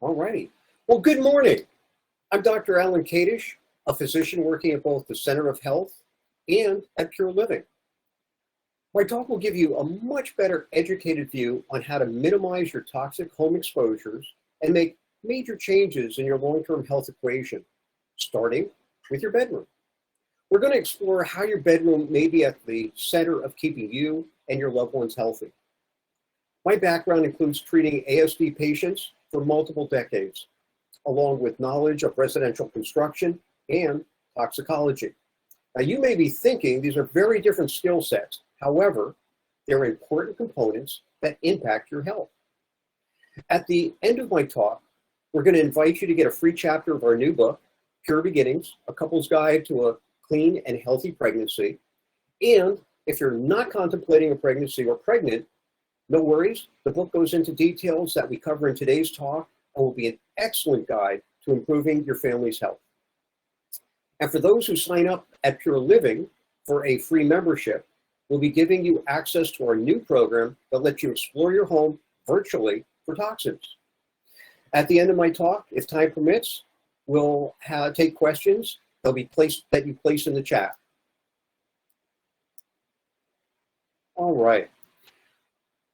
All righty. Well, good morning. I'm Dr. Alan Kadish, a physician working at both the Center of Health and at Pure Living. My talk will give you a much better educated view on how to minimize your toxic home exposures and make major changes in your long-term health equation, starting with your bedroom. We're going to explore how your bedroom may be at the center of keeping you and your loved ones healthy. My background includes treating ASD patients for multiple decades, along with knowledge of residential construction and toxicology. Now, you may be thinking these are very different skill sets. However, they're important components that impact your health. At the end of my talk, we're going to invite you to get a free chapter of our new book, Pure Beginnings, A Couple's Guide to a Clean and Healthy Pregnancy. And if you're not contemplating a pregnancy or pregnant, no worries. The book goes into details that we cover in today's talk and will be an excellent guide to improving your family's health. And for those who sign up at Pure Living for a free membership, we'll be giving you access to our new program that lets you explore your home virtually for toxins. At the end of my talk, if time permits, we'll take questions. They'll be placed in the chat. All right.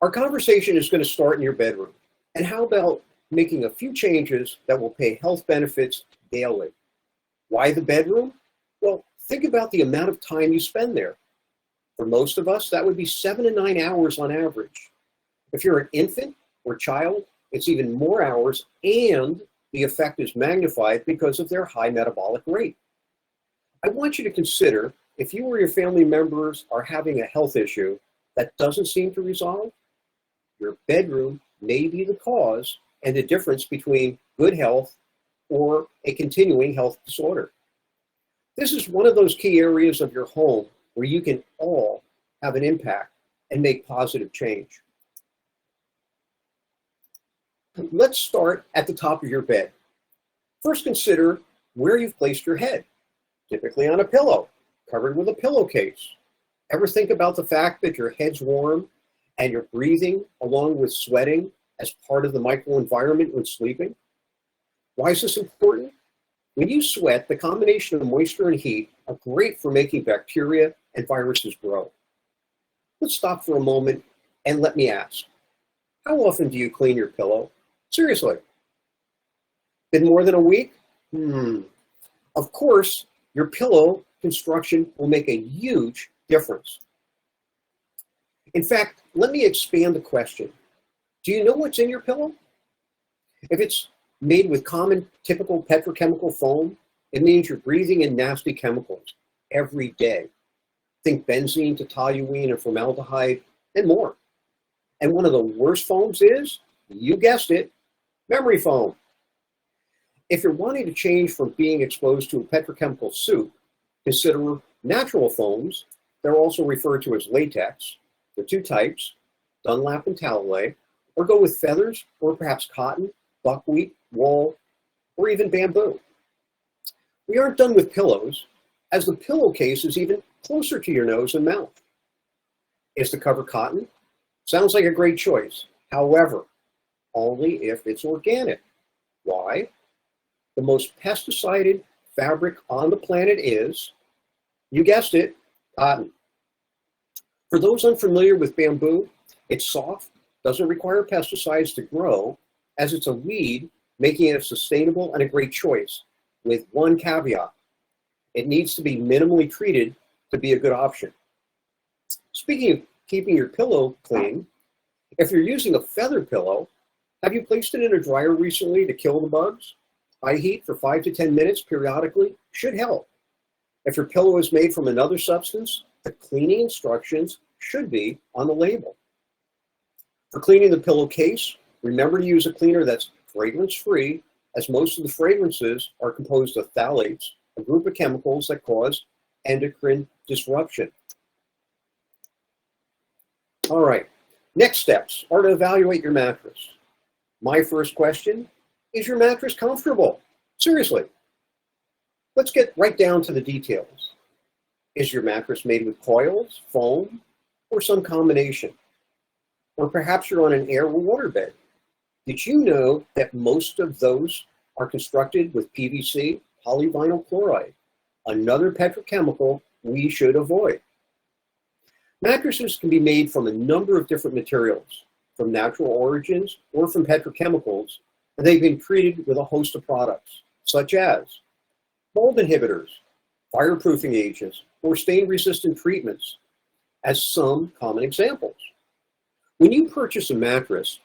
Our conversation is going to start in your bedroom. And how about making a few changes that will pay health benefits daily? Why the bedroom? Well, think about the amount of time you spend there. For most of us, that would be 7 to 9 hours on average. If you're an infant or child, it's even more hours, and the effect is magnified because of their high metabolic rate. I want you to consider if you or your family members are having a health issue that doesn't seem to resolve, your bedroom may be the cause and the difference between good health or a continuing health disorder. This is one of those key areas of your home where you can all have an impact and make positive change. Let's start at the top of your bed. First, consider where you've placed your head, typically on a pillow, covered with a pillowcase. Ever think about the fact that your head's warm and you're breathing along with sweating as part of the microenvironment when sleeping? Why is this important? When you sweat, the combination of moisture and heat are great for making bacteria and viruses grow. Let's stop for a moment and let me ask, how often do you clean your pillow? Seriously. Been more than a week? Of course, your pillow construction will make a huge difference. In fact, let me expand the question. Do you know what's in your pillow? If it's made with common, typical petrochemical foam, it means you're breathing in nasty chemicals every day. Think benzene to toluene and formaldehyde and more. And one of the worst foams is, you guessed it, memory foam. If you're wanting to change from being exposed to a petrochemical soup, consider natural foams. They're also referred to as latex. There are two types, Dunlap and Talalay, or go with feathers or perhaps cotton, buckwheat, wool, or even bamboo. We aren't done with pillows, as the pillowcase is even closer to your nose and mouth. Is the cover cotton? Sounds like a great choice. However, only if it's organic. Why? The most pesticided fabric on the planet is, you guessed it, cotton. For those unfamiliar with bamboo, it's soft, doesn't require pesticides to grow, as it's a weed, making it sustainable and a great choice, with one caveat. It needs to be minimally treated to be a good option. Speaking of keeping your pillow clean, if you're using a feather pillow, have you placed it in a dryer recently to kill the bugs? High heat for 5 to 10 minutes periodically should help. If your pillow is made from another substance, the cleaning instructions should be on the label. For cleaning the pillowcase, remember to use a cleaner that's fragrance-free, as most of the fragrances are composed of phthalates, a group of chemicals that cause endocrine disruption. All right, next steps are to evaluate your mattress. My first question, is your mattress comfortable? Seriously. Let's get right down to the details. Is your mattress made with coils, foam, or some combination? Or perhaps you're on an air or water bed. Did you know that most of those are constructed with PVC, polyvinyl chloride, another petrochemical we should avoid? Mattresses can be made from a number of different materials, from natural origins or from petrochemicals, and they've been treated with a host of products, such as mold inhibitors, fireproofing agents, or stain-resistant treatments, as some common examples. When you purchase a mattress,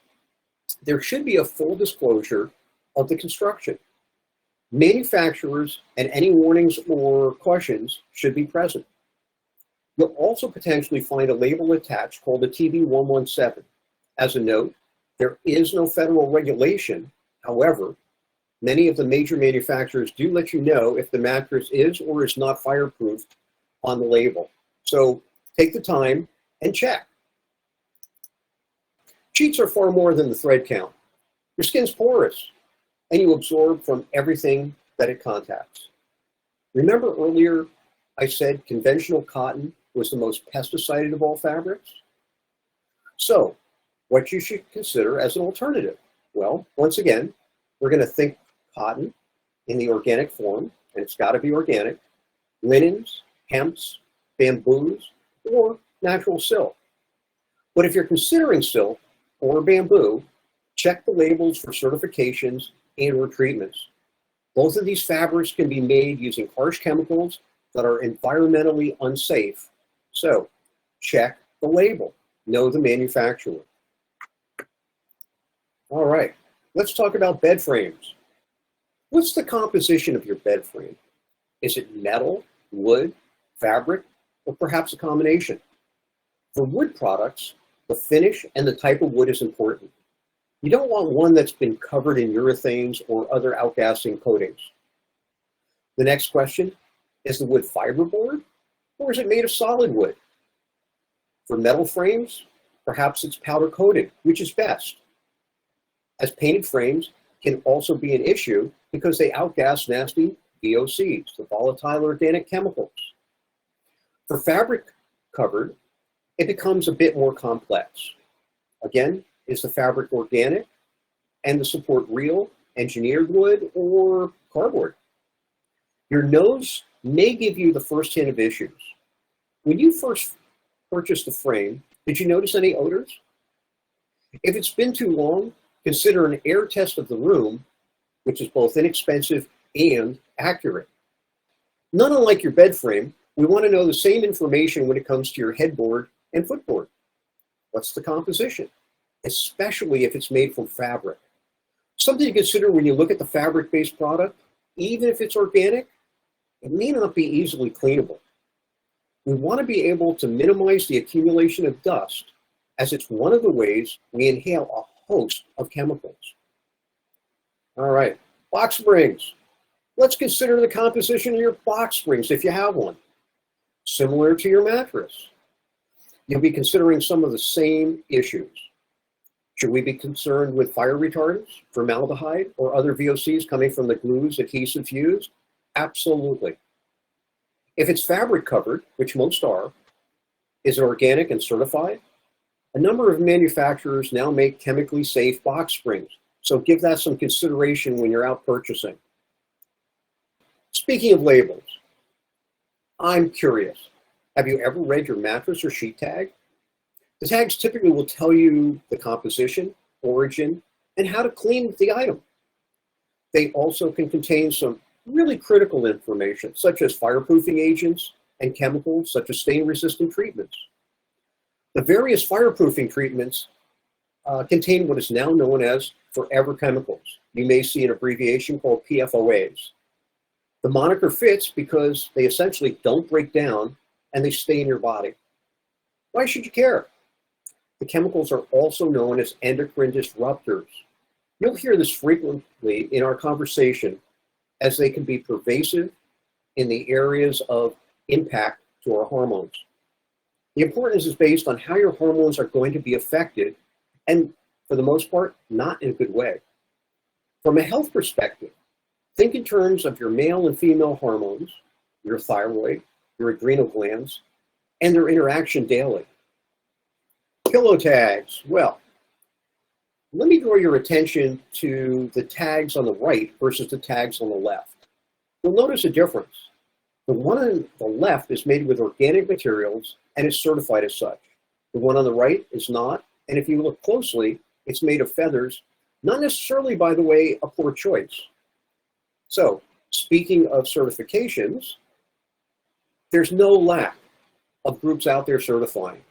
there should be a full disclosure of the construction. Manufacturers and any warnings or cautions should be present. You'll also potentially find a label attached called a TB117. As a note, there is no federal regulation. However, many of the major manufacturers do let you know if the mattress is or is not fireproof on the label. So take the time and check. Sheets are far more than the thread count. Your skin's porous, and you absorb from everything that it contacts. Remember earlier I said conventional cotton was the most pesticided of all fabrics? So, what you should consider as an alternative? Well, once again, we're going to think cotton in the organic form, and it's got to be organic, linens, hemps, bamboos, or natural silk. But if you're considering silk or bamboo, check the labels for certifications and/or treatments. Both of these fabrics can be made using harsh chemicals that are environmentally unsafe. So, check the label. Know the manufacturer. All right, let's talk about bed frames. What's the composition of your bed frame? Is it metal, wood, fabric, or perhaps a combination? For wood products, the finish and the type of wood is important. You don't want one that's been covered in urethanes or other outgassing coatings. The next question, is the wood fiberboard or is it made of solid wood? For metal frames, perhaps it's powder coated, which is best, as painted frames can also be an issue because they outgas nasty VOCs, the volatile organic chemicals. For fabric covered, it becomes a bit more complex. Again, is the fabric organic and the support real, engineered wood, or cardboard? Your nose may give you the first hint of issues. When you first purchased the frame, did you notice any odors? If it's been too long, consider an air test of the room, which is both inexpensive and accurate. Not unlike your bed frame, we want to know the same information when it comes to your headboard and footboard. What's the composition? Especially if it's made from fabric. Something to consider when you look at the fabric-based product, even if it's organic, it may not be easily cleanable. We want to be able to minimize the accumulation of dust, as it's one of the ways we inhale a host of chemicals. All right, box springs. Let's consider the composition of your box springs if you have one. Similar to your mattress, you'll be considering some of the same issues. Should we be concerned with fire retardants, formaldehyde, or other VOCs coming from the glues, adhesives used? Absolutely. If it's fabric covered, which most are, is it organic and certified? A number of manufacturers now make chemically safe box springs, so give that some consideration when you're out purchasing. Speaking of labels, I'm curious. Have you ever read your mattress or sheet tag? The tags typically will tell you the composition, origin, and how to clean the item. They also can contain some really critical information, such as fireproofing agents and chemicals, such as stain-resistant treatments. The various fireproofing treatments contain what is now known as forever chemicals. You may see an abbreviation called PFOAs. The moniker fits because they essentially don't break down and they stay in your body. Why should you care? The chemicals are also known as endocrine disruptors. You'll hear this frequently in our conversation, as they can be pervasive in the areas of impact to our hormones. The importance is based on how your hormones are going to be affected, and for the most part, not in a good way. From a health perspective, think in terms of your male and female hormones, your thyroid, your adrenal glands, and their interaction daily. Pillow tags. Well, Let me draw your attention to the tags on the right versus the tags on the left. You'll notice a difference. The one on the left is made with organic materials and is certified as such. The one on the right is not, and if you look closely, it's made of feathers, not necessarily, by the way, a poor choice. So, speaking of certifications, there's no lack of groups out there certifying.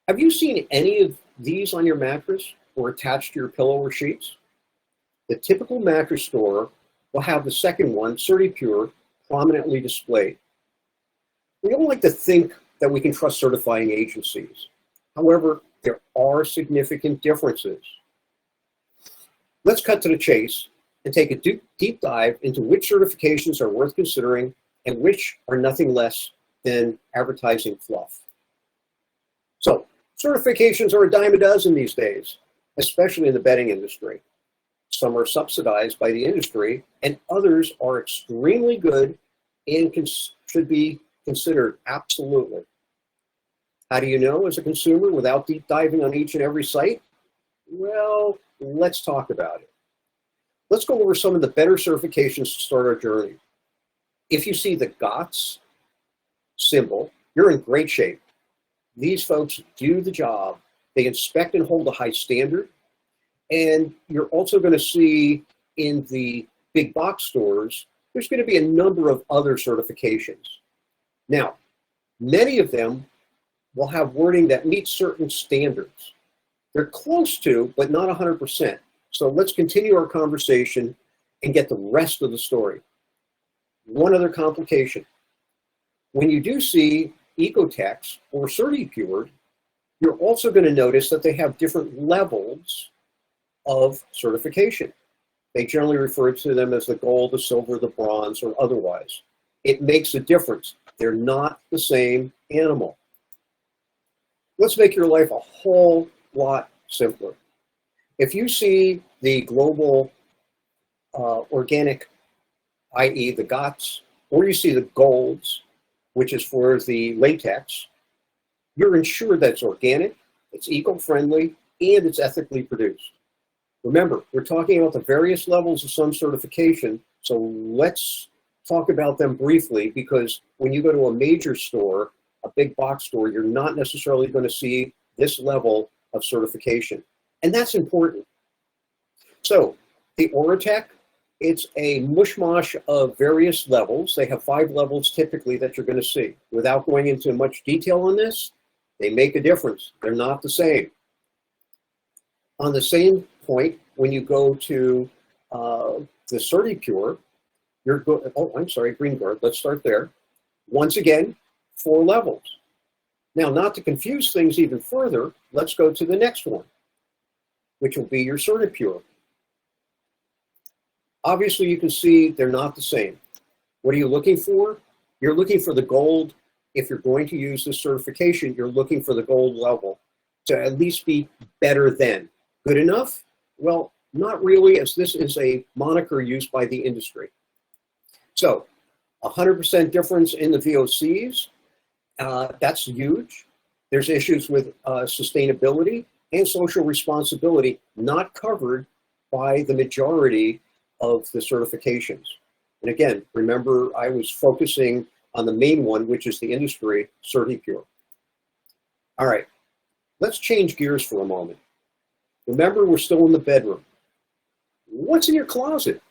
Have you seen any of these on your mattress or attached to your pillow or sheets? The typical mattress store will have the second one, CertiPure, prominently displayed. We don't like to think that we can trust certifying agencies. However, there are significant differences. Let's cut to the chase and take a deep dive into which certifications are worth considering and which are nothing less than advertising fluff. So, certifications are a dime a dozen these days, especially in the bedding industry. Some are subsidized by the industry, and others are extremely good and should be considered absolutely. How do you know as a consumer without deep diving on each and every site? Well, let's talk about it. Let's go over some of the better certifications to start our journey. If you see the GOTS symbol, you're in great shape. These folks do the job. They inspect and hold a high standard. And you're also going to see in the big box stores, there's going to be a number of other certifications. Now, many of them will have wording that meets certain standards. They're close to, but not 100%. So let's continue our conversation and get the rest of the story. One other complication. When you do see Ecotex or CertiPure, you're also going to notice that they have different levels of certification. They generally refer to them as the gold, the silver, the bronze, or otherwise. It makes a difference. They're not the same animal. Let's make your life a whole lot simpler. If you see the global organic, i.e. the GOTS, or you see the golds, which is for the latex, you're ensured that it's organic, it's eco-friendly, and it's ethically produced. Remember, we're talking about the various levels of some certification, so let's talk about them briefly, because when you go to a major store, a big box store, you're not necessarily going to see this level of certification. And that's important. So, the Oratec, it's a mushmash of various levels. They have 5 levels typically that you're going to see. Without going into much detail on this, they make a difference. They're not the same. On the same point, when you go to the CertiPure, Green Guard, let's start there. Once again, 4 levels. Now, not to confuse things even further, let's go to the next one, which will be your CertiPure. Obviously, you can see they're not the same. What are you looking for? You're looking for the gold. If you're going to use this certification, you're looking for the gold level to at least be better than. Good enough? Well, not really, as this is a moniker used by the industry. So, 100% difference in the VOCs, that's huge. There's issues with sustainability and social responsibility not covered by the majority of the certifications. And again, remember, I was focusing on the main one, which is the industry, CertiPure. All right, let's change gears for a moment. Remember, we're still in the bedroom. What's in your closet?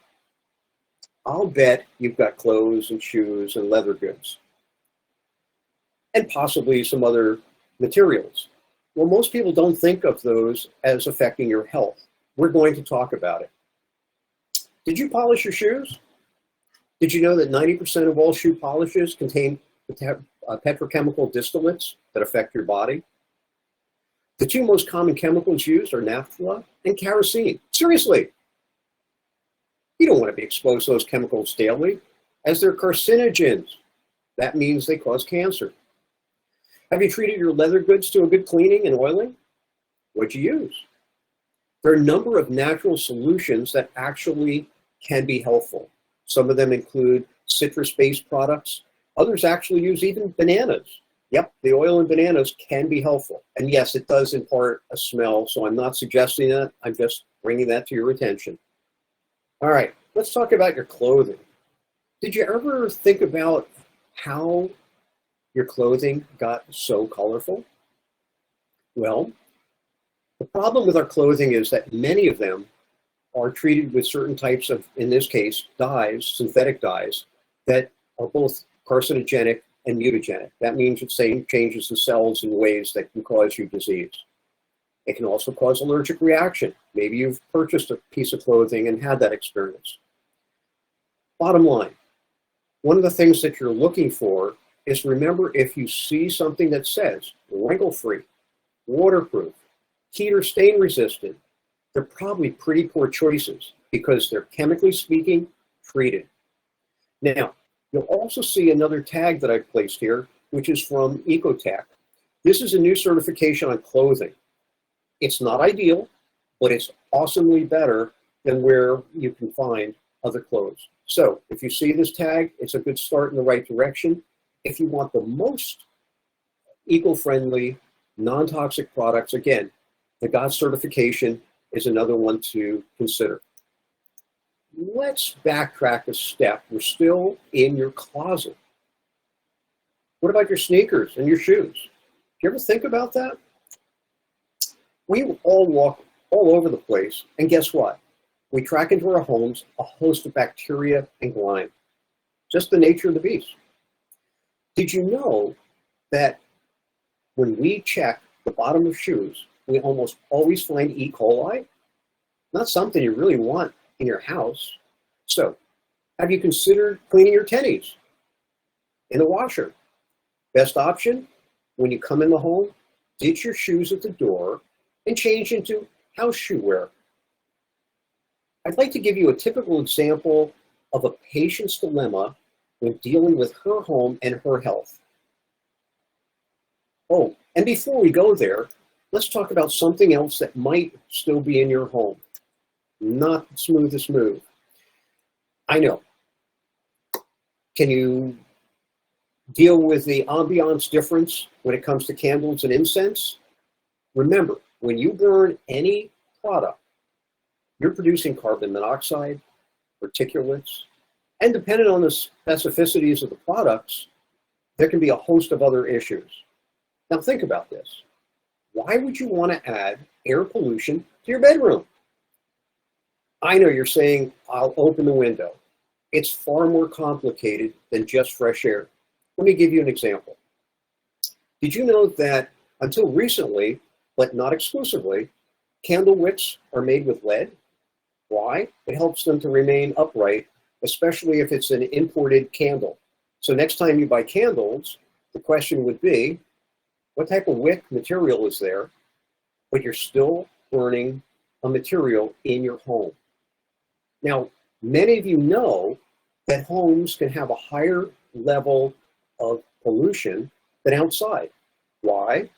I'll bet you've got clothes and shoes and leather goods, and possibly some other materials. Well, most people don't think of those as affecting your health. We're going to talk about it. Did you polish your shoes? Did you know that 90% of all shoe polishes contain petrochemical distillates that affect your body? The 2 most common chemicals used are naphtha and kerosene. Seriously, you don't want to be exposed to those chemicals daily, as they're carcinogens. That means they cause cancer. Have you treated your leather goods to a good cleaning and oiling? What'd you use? There are a number of natural solutions that actually can be helpful. Some of them include citrus-based products. Others actually use even bananas. Yep, the oil in bananas can be helpful. And yes, it does impart a smell, so I'm not suggesting that. I'm just bringing that to your attention. All right, let's talk about your clothing. Did you ever think about how your clothing got so colorful? Well, the problem with our clothing is that many of them are treated with certain types of, in this case, dyes, synthetic dyes, that are both carcinogenic and mutagenic. That means it changes the cells in ways that can cause you disease. It can also cause allergic reaction. Maybe you've purchased a piece of clothing and had that experience. Bottom line, one of the things that you're looking for is, remember, if you see something that says wrinkle-free, waterproof, heat or stain resistant, they're probably pretty poor choices because they're, chemically speaking, treated. Now, you'll also see another tag that I've placed here, which is from Ecotech. This is a new certification on clothing. It's not ideal, but it's awesomely better than where you can find other clothes. So if you see this tag, it's a good start in the right direction. If you want the most eco-friendly, non-toxic products, again, the GOTS certification is another one to consider. Let's backtrack a step. We're still in your closet. What about your sneakers and your shoes? Do you ever think about that? We all walk all over the place, and guess what? We track into our homes a host of bacteria and grime. Just the nature of the beast. Did you know that when we check the bottom of shoes, we almost always find E. coli? Not something you really want in your house. So, have you considered cleaning your tennies in the washer? Best option, when you come in the home, ditch your shoes at the door and change into house shoe wear. I'd like to give you a typical example of a patient's dilemma when dealing with her home and her health. Oh, and before we go there, let's talk about something else that might still be in your home. Not the smoothest move. I know. Can you deal with the ambiance difference when it comes to candles and incense? Remember, when you burn any product, you're producing carbon monoxide, particulates, and depending on the specificities of the products, there can be a host of other issues. Now think about this. Why would you want to add air pollution to your bedroom? I know you're saying, I'll open the window. It's far more complicated than just fresh air. Let me give you an example. Did you know that until recently, but not exclusively, candle wicks are made with lead? Why? It helps them to remain upright, especially if it's an imported candle. So next time you buy candles, the question would be, what type of wick material is there, but you're still burning a material in your home? Now, many of you know that homes can have a higher level of pollution than outside. Why?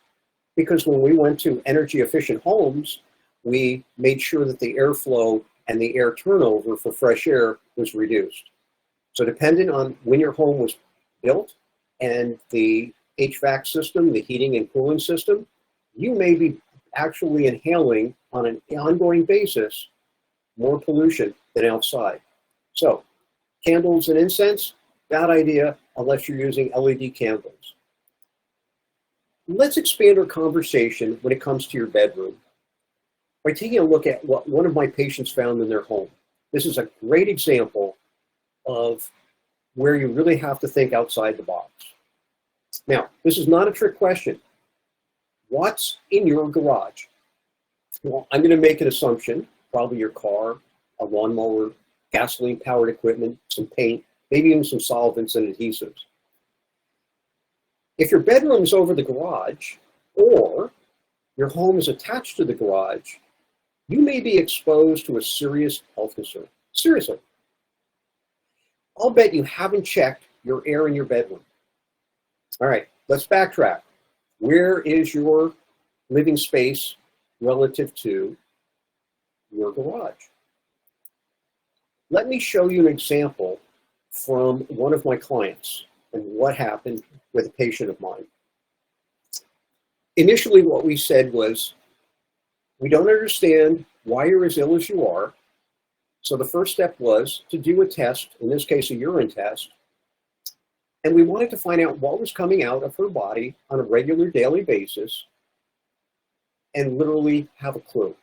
Because when we went to energy efficient homes, we made sure that the airflow and the air turnover for fresh air was reduced. So depending on when your home was built and the HVAC system, the heating and cooling system, you may be actually inhaling on an ongoing basis more pollution than outside. So candles and incense, bad idea unless you're using LED candles. Let's expand our conversation when it comes to your bedroom by taking a look at what one of my patients found in their home. This is a great example of where you really have to think outside the box. Now, this is not a trick question. What's in your garage? Well, I'm going to make an assumption, probably your car, a lawnmower, gasoline-powered equipment, some paint, maybe even some solvents and adhesives. If your bedroom's over the garage, or your home is attached to the garage, you may be exposed to a serious health concern. Seriously. I'll bet you haven't checked your air in your bedroom. All right, let's backtrack. Where is your living space relative to your garage? Let me show you an example from one of my clients and what happened with a patient of mine. Initially, what we said was, we don't understand why you're as ill as you are. So the first step was to do a test, in this case, a urine test. And we wanted to find out what was coming out of her body on a regular daily basis and literally have a clue.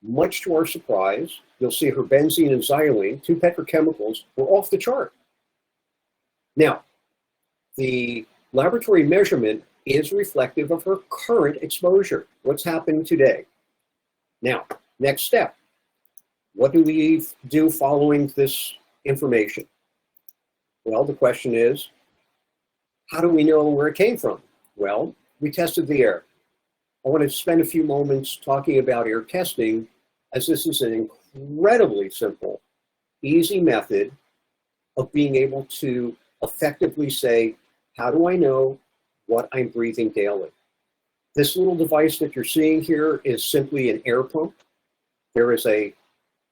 Much to our surprise, you'll see her benzene and xylene, two petrochemicals, were off the chart. Now, the laboratory measurement is reflective of her current exposure, what's happening today. Now, next step, what do we do following this information? Well, the question is, how do we know where it came from? Well, we tested the air. I want to spend a few moments talking about air testing, as this is an incredibly simple, easy method of being able to effectively say, how do I know what I'm breathing daily? This little device that you're seeing here is simply an air pump. There is a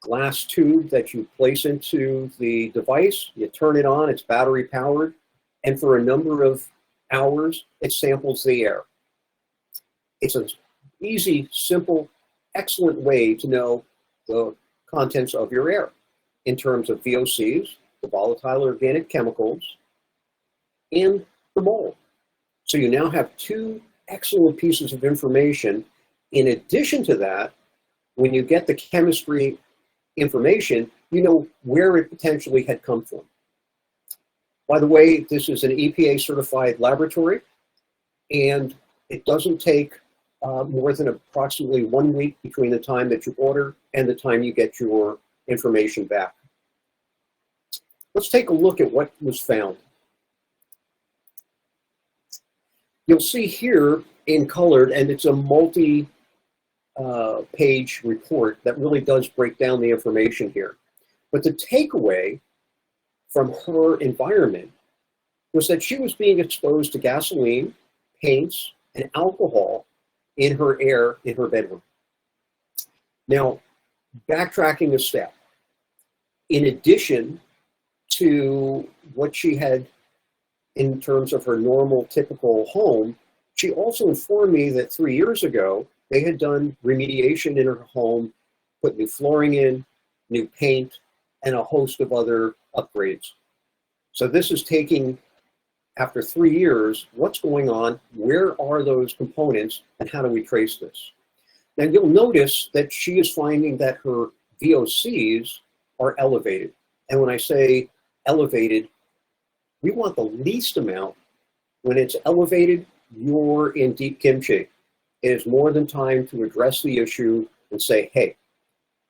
glass tube that you place into the device, you turn it on, it's battery powered, and for a number of hours, it samples the air. It's an easy, simple, excellent way to know the contents of your air in terms of VOCs, the volatile organic chemicals, and the mold. So you now have two excellent pieces of information. In addition to that, when you get the chemistry information, you know where it potentially had come from. By the way, this is an EPA certified laboratory, and it doesn't take more than approximately 1 week between the time that you order and the time you get your information back. Let's take a look at what was found. You'll see here in colored, and it's a multi-page report that really does break down the information here. But the takeaway from her environment was that she was being exposed to gasoline, paints, and alcohol in her air in her bedroom. Now, backtracking a step, in addition to what she had in terms of her normal, typical home, she also informed me that 3 years ago, they had done remediation in her home, put new flooring in, new paint, and a host of other upgrades. So this is taking, after 3 years, what's going on, where are those components, and how do we trace this? Now you'll notice that she is finding that her VOCs are elevated. And when I say elevated, we want the least amount. When it's elevated, you're in deep kimchi. It is more than time to address the issue and say, hey,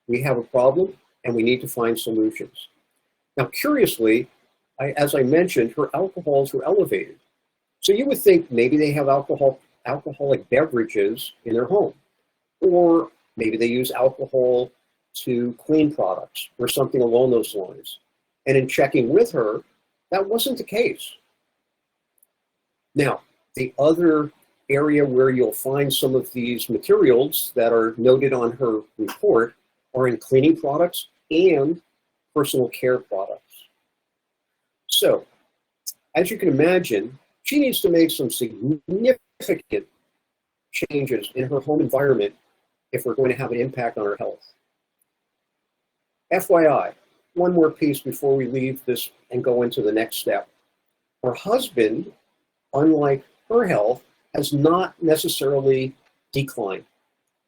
we have a problem and we need to find solutions. Now, curiously, as I mentioned, her alcohols were elevated. So you would think maybe they have alcoholic beverages in their home, or maybe they use alcohol to clean products or something along those lines. And in checking with her, that wasn't the case. Now, the other area where you'll find some of these materials that are noted on her report are in cleaning products and personal care products. So, as you can imagine, she needs to make some significant changes in her home environment if we're going to have an impact on her health. FYI, one more piece before we leave this and go into the next step. Her husband, unlike her health, has not necessarily declined.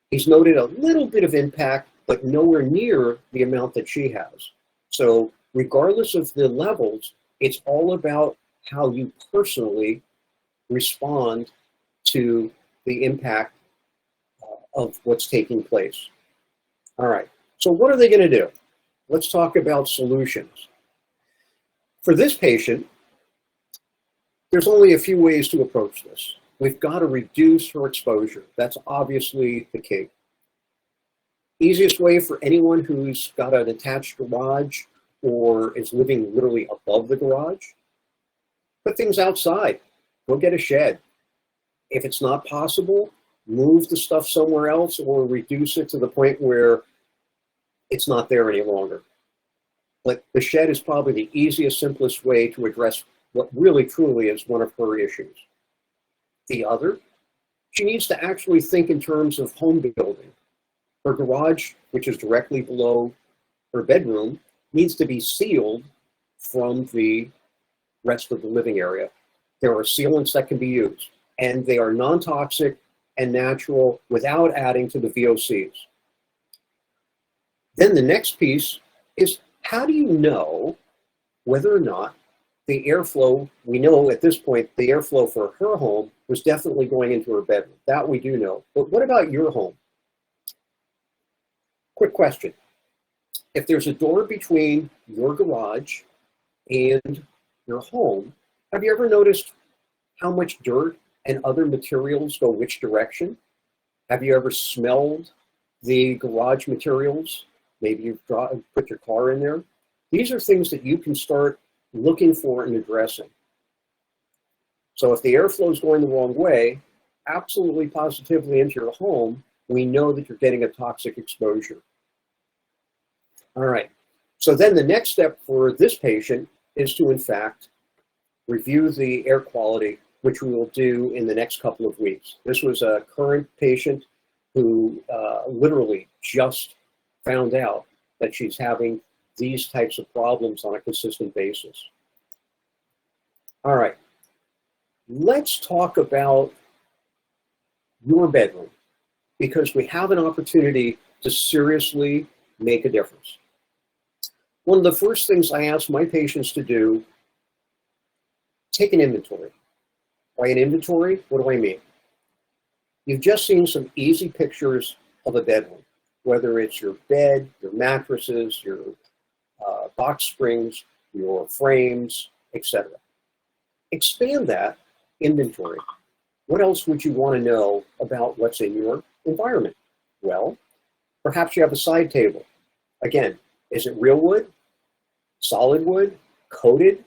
He's noted a little bit of impact, but nowhere near the amount that she has. So regardless of the levels, it's all about how you personally respond to the impact of what's taking place. All right, so what are they going to do? Let's talk about solutions. For this patient, there's only a few ways to approach this. We've got to reduce her exposure. That's obviously the key. Easiest way for anyone who's got an attached garage or is living literally above the garage, put things outside. Go get a shed. If it's not possible, move the stuff somewhere else or reduce it to the point where it's not there any longer. But the shed is probably the easiest, simplest way to address what really truly is one of her issues. The other she needs to actually think in terms of home building. Her garage, which is directly below her bedroom, needs to be sealed from the rest of the living area. There are sealants that can be used, and they are non-toxic and natural without adding to the VOCs. Then the next piece is, how do you know whether or not the airflow, we know at this point the airflow for her home was definitely going into her bedroom. That we do know. But what about your home? Quick question. If there's a door between your garage and your home, have you ever noticed how much dirt and other materials go which direction? Have you ever smelled the garage materials? Maybe you've put your car in there. These are things that you can start looking for and addressing. So if the airflow is going the wrong way, absolutely positively into your home, we know that you're getting a toxic exposure. All right, so then the next step for this patient is to, in fact, review the air quality, which we will do in the next couple of weeks. This was a current patient who literally just found out that she's having these types of problems on a consistent basis. All right, let's talk about your bedroom, because we have an opportunity to seriously make a difference. One of the first things I ask my patients to do, take an inventory. By an inventory, what do I mean? You've just seen some easy pictures of a bedroom, whether it's your bed, your mattresses, your box springs, your frames, etc. Expand that inventory. What else would you want to know about what's in your environment? Well, perhaps you have a side table. Again, is it real wood, solid wood, coated?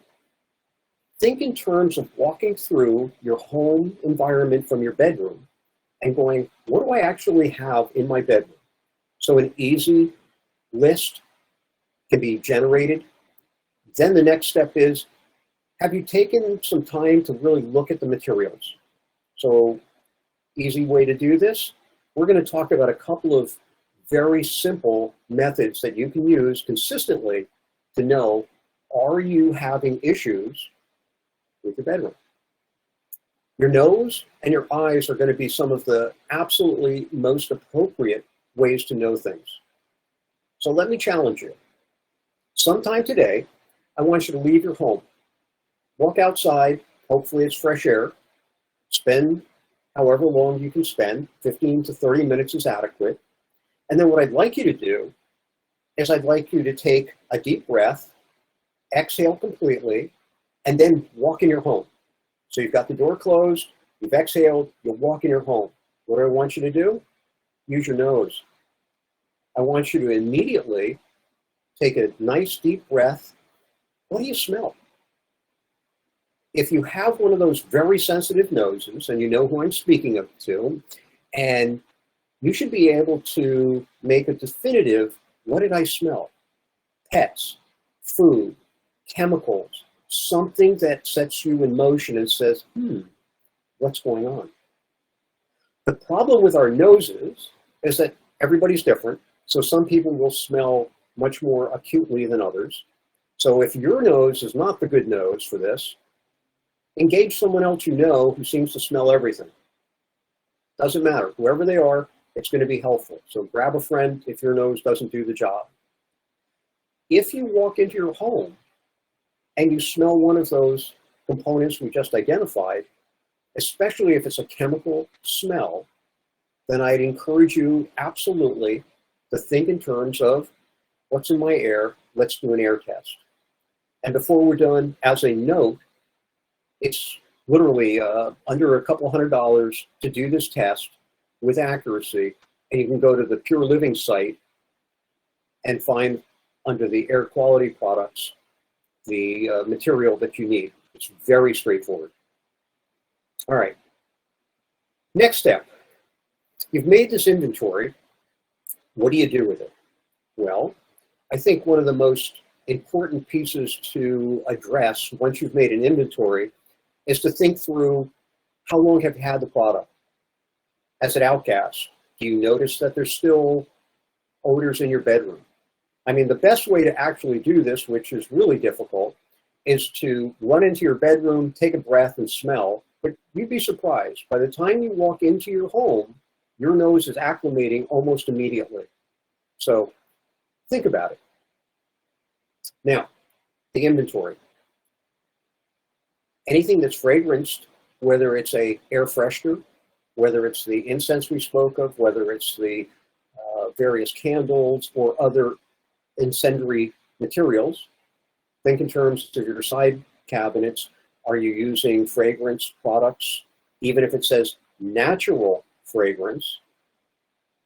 Think in terms of walking through your home environment from your bedroom and going, what do I actually have in my bedroom? So an easy list can be generated. Then the next step is, have you taken some time to really look at the materials? So easy way to do this, we're going to talk about a couple of very simple methods that you can use consistently to know, are you having issues with your bedroom? Your nose and your eyes are going to be some of the absolutely most appropriate ways to know things. So let me challenge you. Sometime today, I want you to leave your home. Walk outside, hopefully it's fresh air. Spend however long you can spend, 15 to 30 minutes is adequate. And then what I'd like you to do is I'd like you to take a deep breath, exhale completely, and then walk in your home. So you've got the door closed, you've exhaled, you'll walk in your home. What do I want you to do? Use your nose. I want you to immediately take a nice deep breath. What do you smell? If you have one of those very sensitive noses, and you know who I'm speaking of to, and you should be able to make a definitive, what did I smell? Pets, food, chemicals, something that sets you in motion and says, what's going on? The problem with our noses is that everybody's different. So some people will smell much more acutely than others. So if your nose is not the good nose for this, engage someone else you know who seems to smell everything. Doesn't matter. Whoever they are, it's going to be helpful. So grab a friend if your nose doesn't do the job. If you walk into your home and you smell one of those components we just identified, especially if it's a chemical smell, then I'd encourage you absolutely to think in terms of what's in my air, let's do an air test. And before we're done, as a note, it's literally under a couple $100 to do this test with accuracy, and you can go to the Pure Living site and find under the air quality products the material that you need. It's very straightforward. All right, next step. You've made this inventory. What do you do with it? Well, I think one of the most important pieces to address once you've made an inventory is to think through, how long have you had the product? as an outcast? Do you notice that there's still odors in your bedroom? I mean, the best way to actually do this, which is really difficult, is to run into your bedroom, take a breath, and smell. But you'd be surprised. By the time you walk into your home, your nose is acclimating almost immediately. So think about it. Now, the inventory. Anything that's fragranced, whether it's a air freshener, whether it's the incense we spoke of, whether it's the various candles or other incendiary materials, think in terms of your side cabinets. Are you using fragrance products? Even if it says natural fragrance,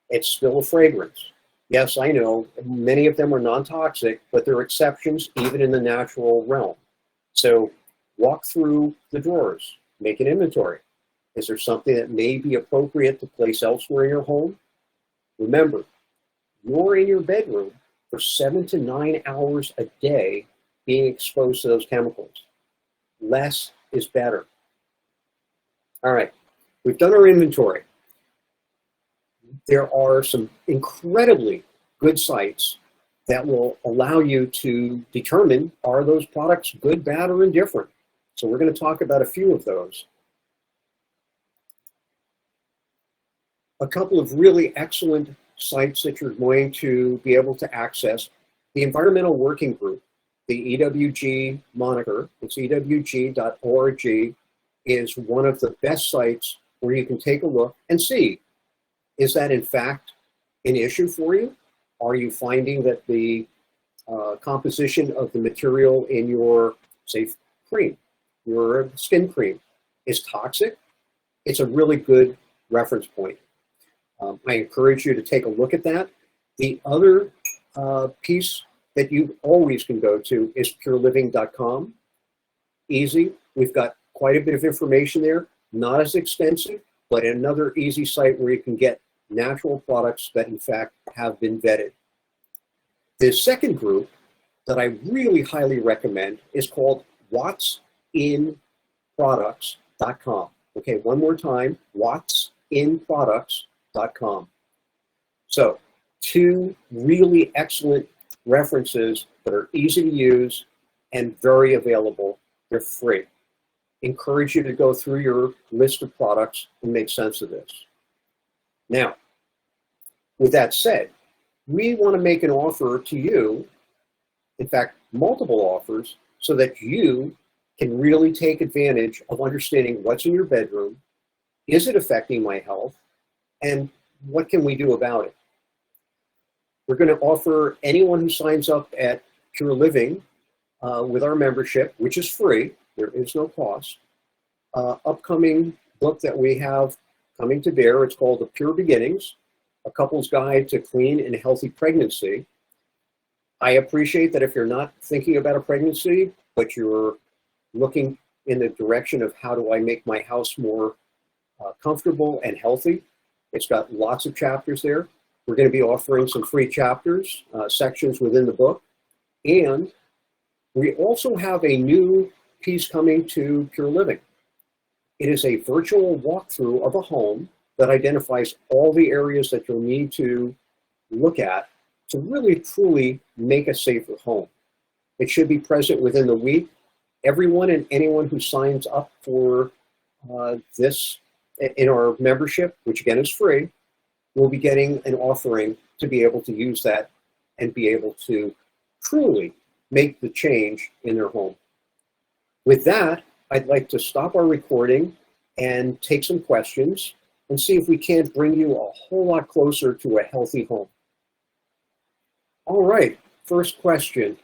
it's still a fragrance. Yes, I know many of them are non-toxic, but there are exceptions even in the natural realm. So walk through the drawers, make an inventory. Is there something that may be appropriate to place elsewhere in your home? Remember, you're in your bedroom for 7 to 9 hours a day being exposed to those chemicals. Less is better. All right, we've done our inventory. There are some incredibly good sites that will allow you to determine, are those products good, bad, or indifferent? So we're going to talk about a few of those. A couple of really excellent sites that you're going to be able to access. The Environmental Working Group, the EWG moniker, it's ewg.org, is one of the best sites where you can take a look and see, is that in fact an issue for you? Are you finding that the composition of the material in your, say, cream, your skin cream, is toxic? It's a really good reference point. I encourage you to take a look at that. The other piece that you always can go to is pureliving.com. Easy. We've got quite a bit of information there, not as extensive, but another easy site where you can get natural products that in fact have been vetted. The second group that I really highly recommend is called what'sinproducts.com. Okay, one more time, what'sinproducts.com. So, two really excellent references that are easy to use and very available. They're free. Encourage you to go through your list of products and make sense of this. Now, with that said, we want to make an offer to you, in fact, multiple offers, so that you can really take advantage of understanding what's in your bedroom, is it affecting my health, and what can we do about it? We're going to offer anyone who signs up at Pure Living with our membership, which is free, there is no cost, upcoming book that we have coming to bear. It's called The Pure Beginnings, A Couple's Guide to Clean and Healthy Pregnancy. I appreciate that if you're not thinking about a pregnancy, but you're looking in the direction of how do I make my house more comfortable and healthy, it's got lots of chapters there. We're going to be offering some free chapters, sections within the book. And we also have a new piece coming to Pure Living. It is a virtual walkthrough of a home that identifies all the areas that you'll need to look at to really truly make a safer home. It should be present within the week. Everyone and anyone who signs up for this in our membership, which again is free, will be getting an offering to be able to use that and be able to truly make the change in their home. With that, I'd like to stop our recording and take some questions and see if we can't bring you a whole lot closer to a healthy home. All right, first question.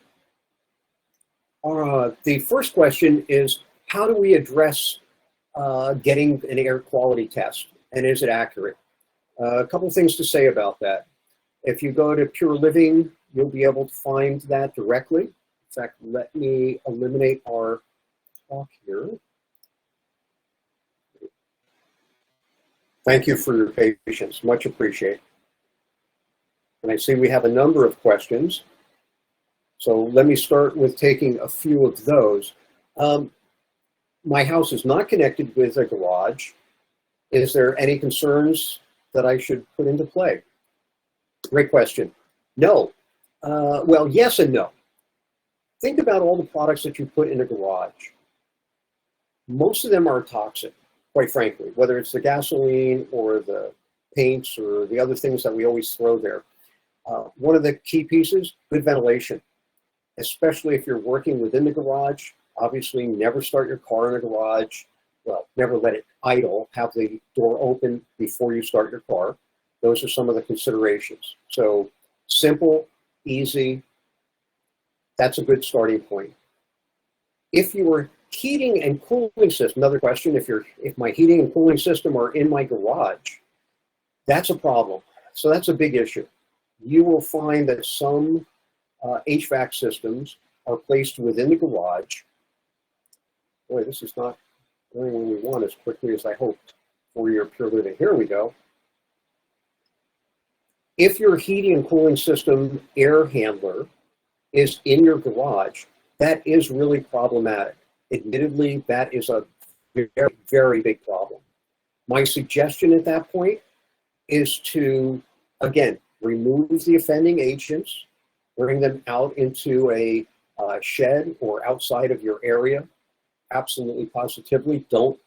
The first question is, how do we address getting an air quality test, and is it accurate? A couple things to say about that. If you go to Pure Living, you'll be able to find that directly. In fact, let me eliminate our talk here. Thank you for your patience, much appreciated. And I see we have a number of questions. So let me start with taking a few of those. My house is not connected with a garage. Is there any concerns that I should put into play? Great question. No. Well, yes and no. Think about all the products that you put in a garage. Most of them are toxic, quite frankly, whether it's the gasoline or the paints or the other things that we always throw there. One of the key pieces, good ventilation, especially if you're working within the garage. Obviously, never start your car in a garage. Well, never let it idle. Have the door open before you start your car. Those are some of the considerations. So simple, easy, that's a good starting point. If your heating and cooling system, another question, if my heating and cooling system are in my garage, that's a problem. So that's a big issue. You will find that some HVAC systems are placed within the garage. Boy, this is not going where we want as quickly as I hoped for your pure living. Here we go. If your heating and cooling system air handler is in your garage, that is really problematic. Admittedly, that is a very, very big problem. My suggestion at that point is to, again, remove the offending agents, bring them out into a shed or outside of your area. Absolutely, positively, don't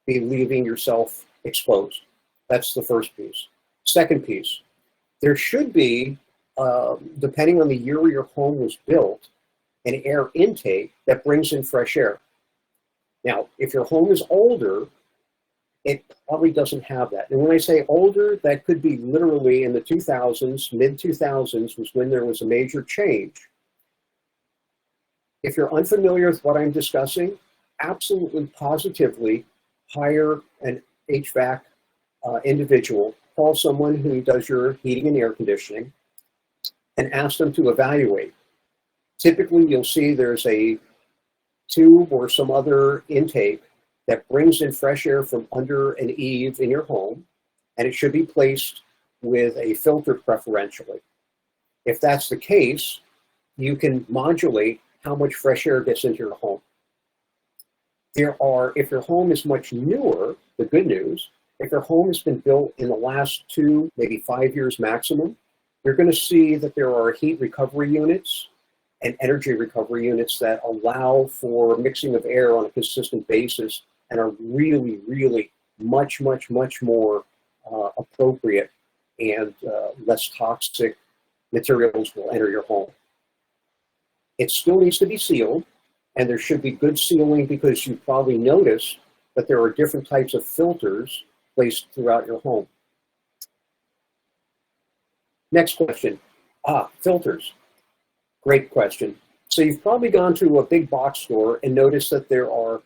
be leaving yourself exposed. That's the first piece. Second piece, there should be, depending on the year your home was built, an air intake that brings in fresh air. Now, if your home is older, it probably doesn't have that. And when I say older, that could be literally in the 2000s, mid-2000s was when there was a major change. If you're unfamiliar with what I'm discussing, absolutely positively hire an HVAC individual, call someone who does your heating and air conditioning, and ask them to evaluate. Typically, you'll see there's a tube or some other intake that brings in fresh air from under an eave in your home, and it should be placed with a filter preferentially. If that's the case, you can modulate how much fresh air gets into your home. If your home is much newer, the good news, if your home has been built in the last 2, maybe 5 years maximum, you're going to see that there are heat recovery units and energy recovery units that allow for mixing of air on a consistent basis and are really, really much, much, much more appropriate, and less toxic materials will enter your home. It still needs to be sealed, and there should be good sealing because you probably noticed that there are different types of filters placed throughout your home. Next question. Filters. Great question. So you've probably gone to a big box store and noticed that there are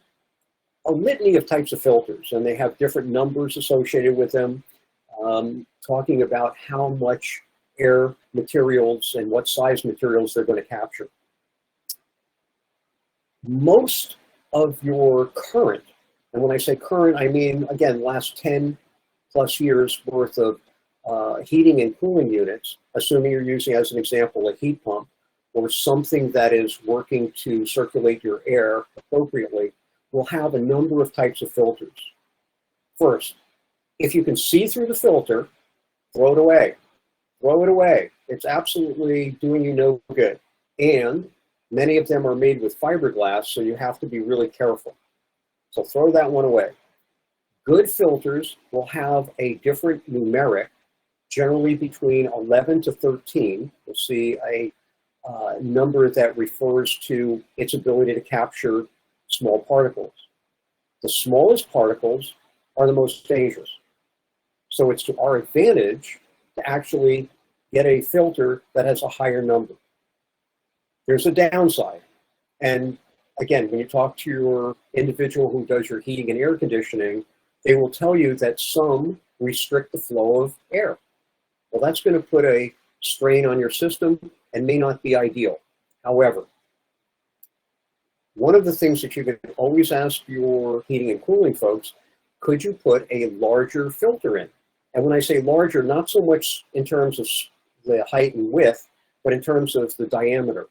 a litany of types of filters, and they have different numbers associated with them, talking about how much air materials and what size materials they're going to capture. Most of your current, and when I say current, I mean, again, last 10 plus years worth of heating and cooling units, assuming you're using, as an example, a heat pump or something that is working to circulate your air appropriately, will have a number of types of filters. First, if you can see through the filter, throw it away. Throw it away. It's absolutely doing you no good. And many of them are made with fiberglass, so you have to be really careful. So throw that one away. Good filters will have a different numeric, generally between 11 to 13. You'll see a number that refers to its ability to capture small particles. The smallest particles are the most dangerous. So it's to our advantage to actually get a filter that has a higher number. There's a downside. And again, when you talk to your individual who does your heating and air conditioning, they will tell you that some restrict the flow of air. Well, that's going to put a strain on your system and may not be ideal. However, one of the things that you can always ask your heating and cooling folks, could you put a larger filter in? And when I say larger, not so much in terms of the height and width, but in terms of the diameter.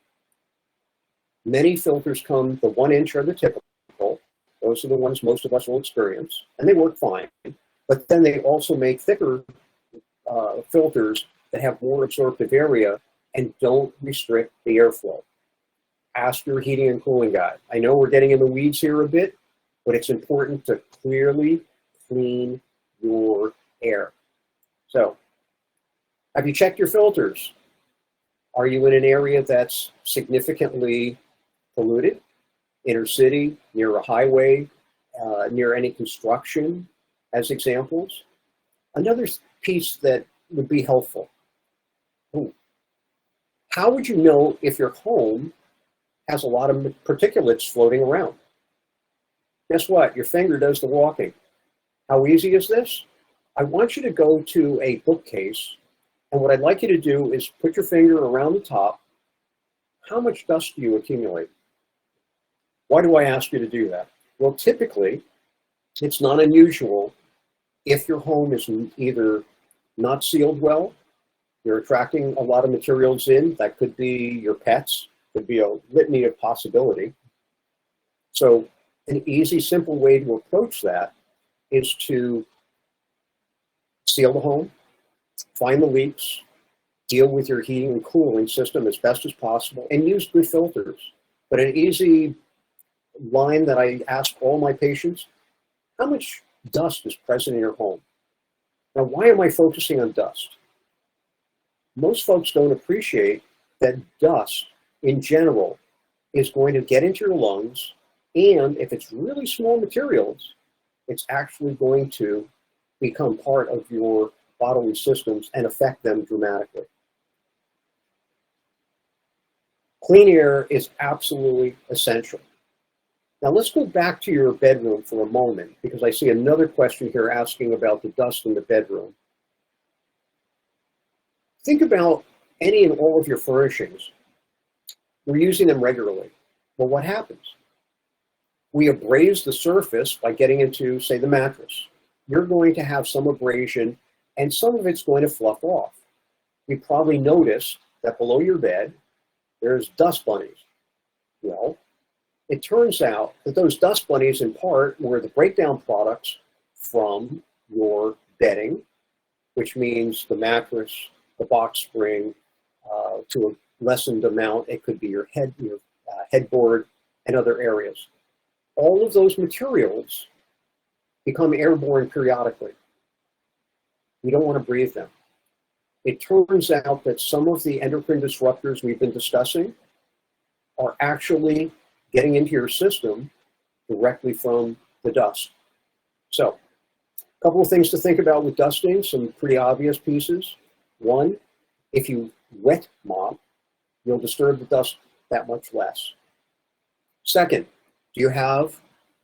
Many filters come, the 1 inch are the typical. Those are the ones most of us will experience, and they work fine. But then they also make thicker filters that have more absorptive area and don't restrict the airflow. Ask your heating and cooling guy. I know we're getting in the weeds here a bit, but it's important to clearly clean your air. So, have you checked your filters? Are you in an area that's significantly polluted? Inner city, near a highway, near any construction, as examples? Another piece that would be helpful. How would you know if your home has a lot of particulates floating around? Guess what? Your finger does the walking. How easy is this? I want you to go to a bookcase, and what I'd like you to do is put your finger around the top. How much dust do you accumulate? Why do I ask you to do that? Well, typically, it's not unusual if your home is either not sealed well, you're attracting a lot of materials in, that could be your pets, could be a litany of possibility. So an easy, simple way to approach that is to seal the home, find the leaks, deal with your heating and cooling system as best as possible, and use good filters. But an easy line that I ask all my patients, how much dust is present in your home? Now, why am I focusing on dust? Most folks don't appreciate that dust in general is going to get into your lungs, and if it's really small materials, it's actually going to become part of your bodily systems and affect them dramatically. Clean air is absolutely essential. Now let's go back to your bedroom for a moment, because I see another question here asking about the dust in the bedroom. Think about any and all of your furnishings. We're using them regularly. Well, what happens? We abrase the surface by getting into, say, the mattress. You're going to have some abrasion, and some of it's going to fluff off. You probably noticed that below your bed, there's dust bunnies. Well, it turns out that those dust bunnies, in part, were the breakdown products from your bedding, which means the mattress, the box spring, to a lessened amount. It could be your headboard and other areas. All of those materials become airborne periodically. We don't want to breathe them. It turns out that some of the endocrine disruptors we've been discussing are actually getting into your system directly from the dust. So, a couple of things to think about with dusting, some pretty obvious pieces. One, if you wet mop, you'll disturb the dust that much less. Second, do you have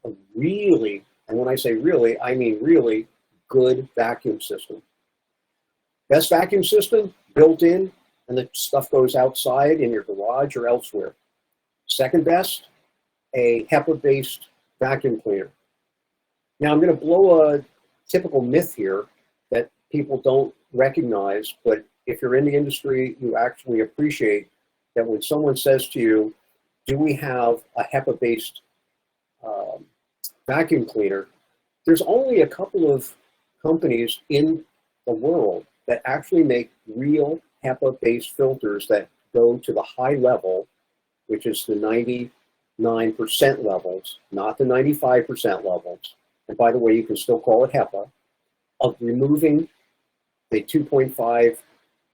a really, and when I say really, I mean really good vacuum system? Best vacuum system, built in, and the stuff goes outside in your garage or elsewhere. Second best, a HEPA-based vacuum cleaner. Now I'm going to blow a typical myth here that people don't recognize, but if you're in the industry, you actually appreciate that when someone says to you, do we have a HEPA-based vacuum cleaner, there's only a couple of companies in the world that actually make real HEPA-based filters that go to the high level, which is the 99% levels, not the 95% levels. And by the way, you can still call it HEPA, of removing the 2.5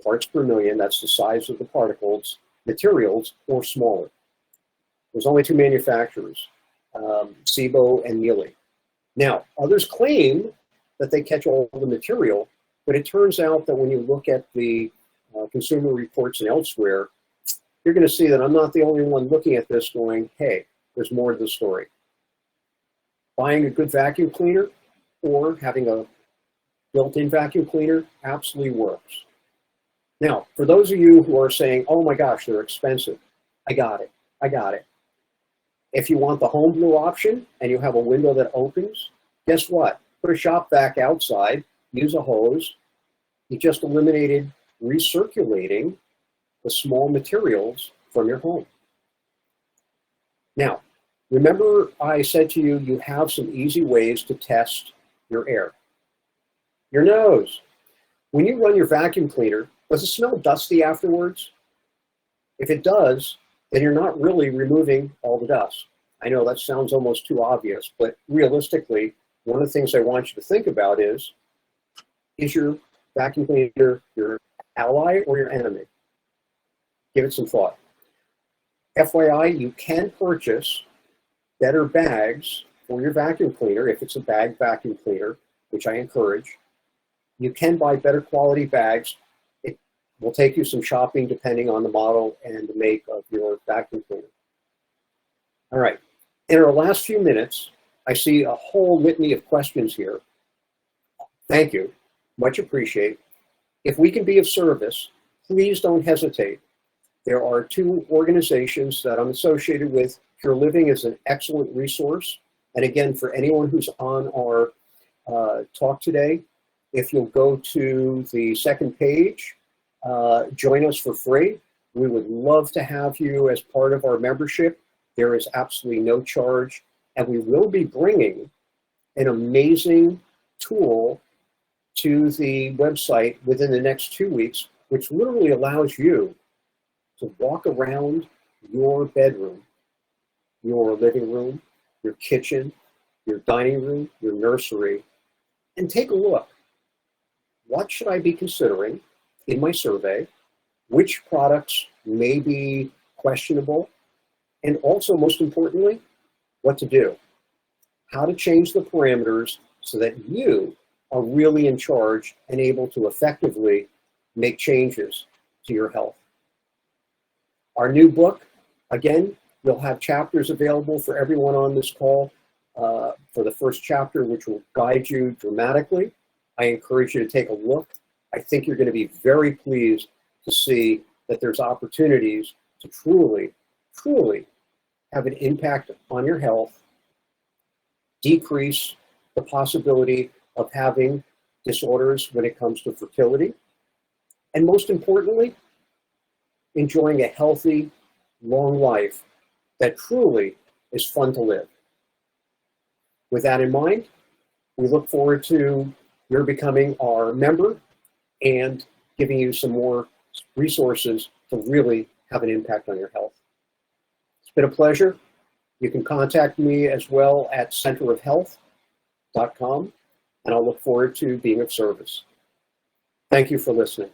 parts per million, that's the size of the particles, materials, or smaller. There's only two manufacturers, SIBO and Miele. Now, others claim that they catch all the material, but it turns out that when you look at the consumer reports and elsewhere, you're going to see that I'm not the only one looking at this going, hey, there's more to the story. Buying a good vacuum cleaner or having a built-in vacuum cleaner absolutely works. Now, for those of you who are saying, oh my gosh, they're expensive, I got it. If you want the home blue option and you have a window that opens, guess what? Put a shop vac outside, use a hose. You just eliminated recirculating the small materials from your home. Now, remember I said to you, you have some easy ways to test your air. Your nose. When you run your vacuum cleaner, does it smell dusty afterwards? If it does, then you're not really removing all the dust. I know that sounds almost too obvious, but realistically, one of the things I want you to think about is your vacuum cleaner your ally or your enemy? Give it some thought. FYI, you can purchase better bags for your vacuum cleaner if it's a bag vacuum cleaner, which I encourage. You can buy better quality bags. It will take you some shopping depending on the model and the make of your vacuum cleaner. All right, in our last few minutes, I see a whole litany of questions here. Thank you, much appreciate. If we can be of service, please don't hesitate. There are 2 organizations that I'm associated with. Pure Living is an excellent resource. And again, for anyone who's on our talk today, if you'll go to the second page, join us for free. We would love to have you as part of our membership. There is absolutely no charge. And we will be bringing an amazing tool to the website within the next 2 weeks, which literally allows you to walk around your bedroom, your living room, your kitchen, your dining room, your nursery, and take a look. What should I be considering in my survey? Which products may be questionable? And also, most importantly, what to do. How to change the parameters so that you are really in charge and able to effectively make changes to your health. Our new book, again, we'll have chapters available for everyone on this call. For the first chapter, which will guide you dramatically, I encourage you to take a look. I think you're going to be very pleased to see that there's opportunities to truly, truly have an impact on your health, decrease the possibility of having disorders when it comes to fertility, and most importantly, enjoying a healthy, long life that truly is fun to live. With that in mind, we look forward to your becoming our member and giving you some more resources to really have an impact on your health. It's been a pleasure. You can contact me as well at centerofhealth.com, and I'll look forward to being of service. Thank you for listening.